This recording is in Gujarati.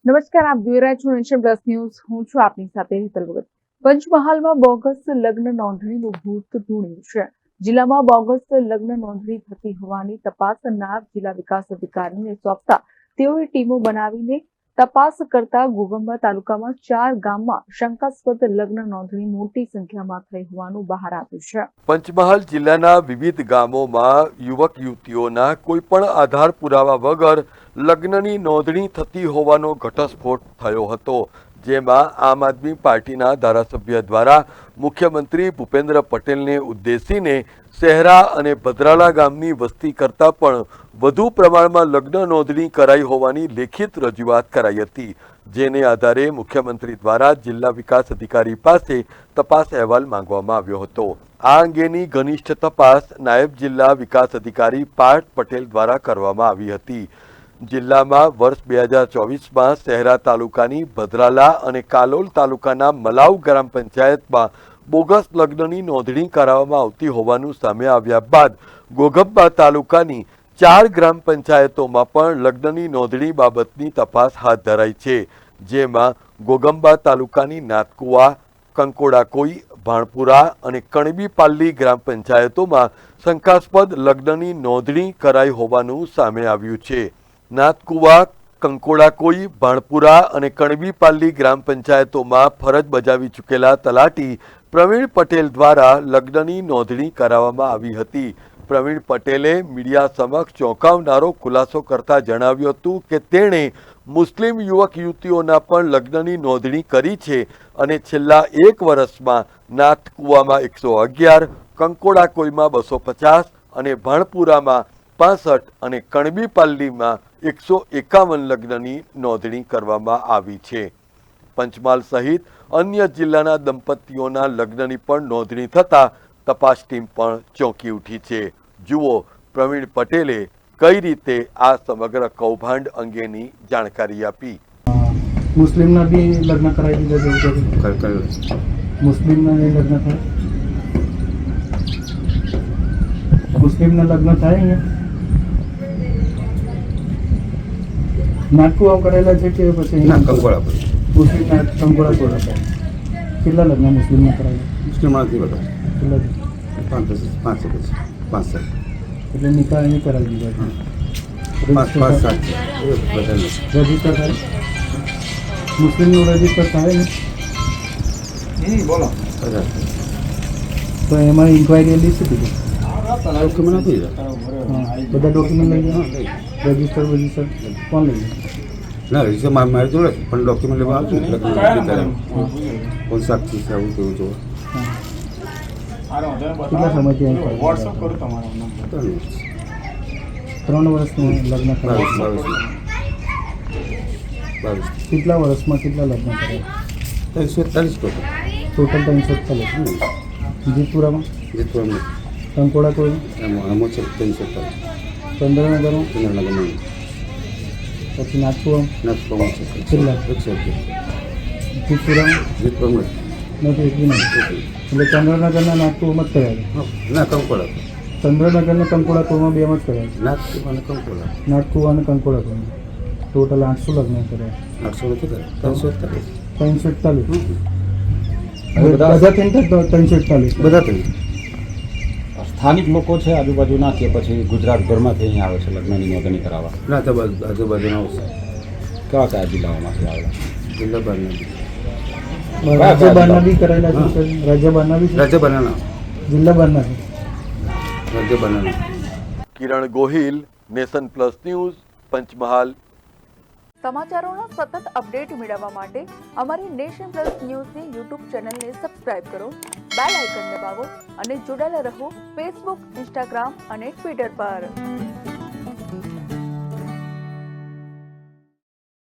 નમસ્કાર, આપ જોઈ રહ્યા છો નેશન પ્લસ ન્યૂઝ. હું છું આપની સાથે હેતલ ભગત. પંચમહાલમાં બોગસ લગ્ન નોંધણીનું ભૂત ધૂણ્યું છે. જિલ્લામાં બોગસ લગ્ન નોંધણી થતી હોવાની તપાસ નાયબ જિલ્લા વિકાસ અધિકારીને સોંપતા તેઓએ ટીમો બનાવીને તપાસ કરતા ગોગંબા તાલુકામાં 4 ગામમાં શંકાસ્પદ લગ્ન નોંધણી મોટી સંખ્યામાં થઈ હોવાનું બહાર આવ્યું છે. પંચમહાલ જિલ્લાના વિવિધ ગામોમાં યુવક યુવતીઓના કોઈ પણ આધાર પુરાવા વગર લગ્નની નોંધણી થતી હોવાનો ઘટસ્ફોટ થયો હતો, જેમાં આમ આદમી પાર્ટીના ધારાસભ્ય દ્વારા મુખ્યમંત્રી ભૂપેન્દ્ર પટેલને ઉદ્દેશીને શહેરા અને ભદ્રાલા ગામની વસ્તી કરતાં પણ વધુ પ્રમાણમાં લગ્ન નોંધણી કરાઈ હોવાની લેખિત રજૂઆત કરાઈ હતી, જેને આધારે મુખ્યમંત્રી દ્વારા જિલ્લા વિકાસ અધિકારી પાસે તપાસ અહેવાલ માંગવામાં આવ્યો હતો. આ અંગેની ઘનિષ્ઠ તપાસ નાયબ જિલ્લા વિકાસ અધિકારી પાર્થ પટેલ દ્વારા કરવામાં આવી હતી. જિલ્લામાં વર્ષ 2024માં શહેરા તાલુકાની ભદ્રાલા અને કાલોલ તાલુકાના મલાવ ગ્રામ પંચાયતમાં બોગસ લગ્નની નોંધણી કરાવવામાં આવતી હોવાનું સામે આવ્યા બાદ ગોગંબા તાલુકાની 4 ગ્રામ પંચાયતોમાં પણ લગ્નની નોંધણી બાબતની તપાસ હાથ ધરાઈ છે, જેમાં ગોગંબા તાલુકાની નાથકુવા, કંકોડાકોઈ, ભાણપુરા અને કણબીપાલ્લી ગ્રામ પંચાયતોમાં શંકાસ્પદ લગ્નની નોંધણી કરાઈ હોવાનું સામે આવ્યું છે. નાથકુવા, કંકોડાકોઈ, ભાણપુરા અને કણબીપાલ્લી ગ્રામ પંચાયતોમાં ફરજ બજાવી ચૂકેલા તલાટી પ્રવીણ પટેલ દ્વારા લગ્નની નોંધણી કરાવવામાં આવી હતી. પ્રવીણ પટેલે મીડિયા સમક્ષ ચોંકાવનારો ખુલાસો કરતા જણાવ્યું હતું કે તેણે મુસ્લિમ યુવક યુવતીઓના પણ લગ્નની નોંધણી કરી છે અને છેલ્લા 1 વર્ષમાં નાથકુવામાં 111, કંકોડાકોઈમાં 250 અને ભાણપુરામાં 65 અને કણબીપાલ્લીમાં 151 લગ્નની નોંધણી કરવામાં આવી છે. પંચમહાલ સહિત અન્ય જિલ્લાના દંપતીઓના લગ્નની પણ નોંધણી થતાં તપાસ ટીમ પણ ચોંકી ઉઠી છે. જુઓ પ્રવીણ પટેલે કઈ રીતે આ સમગ્ર કૌભાંડ અંગેની જાણકારી આપી. મુસ્લિમના બી લગ્ન કરાવી દીધા છે. મુસ્લિમના લગ્ન થાય, મુસ્લિમના લગ્ન થાય અહીંયા નાટકું કરેલા છે કે પછી કંકોડા મુસ્લિમ કંકોડા થાય. કેટલા લગ્ન મુસ્લિમના કરાવેલા? મુસ્લિમમાં નથી બધા કેટલા? 5 એટલે નિકાહ અહીં કરાવી દીધા છે. 5 7 રજીસ્ટર થાય, મુસ્લિમનું રજીસ્ટર થાય ને બોલો તો એમાં ઇન્ક્વાયરી લીધી હતી. ડોક્યુમેન્ટ નથી બધા ડોક્યુમેન્ટ લઈ ગયા, રજીસ્ટર કોણ લઈ ગયા? ના રજીસ્ટર મારી જોડે પણ ડોક્યુમેન્ટ લેવા આવતું કોણ સાક્ષી છે આવું તેવું જોવા. કેટલા સમયથી અહીં 3 વર્ષનું લગ્ન કરાવ્યું. 22 કેટલા વર્ષમાં કેટલા લગ્ન કરાવ્યા? 340 ટોટલ 340. જીતપુરામાં જીતવામાં કંકોડા કોઈ એમાં છે 340 ચંદ્રનગરમાં ચંદ્રનગરમાં પછી નાગપુરમાં નાથપુરમાં છે કેટલા? 111 જીતપુરામાં જીતવામાં નથી એટલી નહીં. એટલે ચંદ્રનગરના નાગપુરમાં જ કરાવ્યા. ના કંકોડા ચંદ્રનગરના કંકોડાપુરમાં 2 જ કરાવ્યા. નાથપુર અને કંકોડા નાગપુર અને કંકોડાપુરમાં ટોટલ 800 લગ્ન કર્યા. 800 નથી કરે 341 341 બધા થઈને 341 બધા થઈ. સ્થાનિક લોકો છે આજુબાજુના કે પછી ગુજરાતભરમાંથી અહીં આવે છે લગ્નની નોંધણી કરાવવા? ના તો આજુબાજુના આવશે કયા કયા જિલ્લાઓમાંથી આવેલા? જિલ્લા બહારના રાજ્ય બહારના બી કરાયેલા છે. રાજ્ય બહારના બી છે, રાજ્ય બહારના જિલ્લા બહારના છે. રાજ્ય બહારના. Kiran Gohil, Nation Plus News, Panchmahal. સમાચારોના સતત અપડેટ મેળવવા માટે અમારી નેશન પ્લસ ન્યૂઝની યુટ્યુબ ચેનલને સબસ્ક્રાઇબ કરો, બેલ આઇકન દબાવો અને જોડાયેલા રહો ફેસબુક, ઇન્સ્ટાગ્રામ અને ટ્વિટર પર.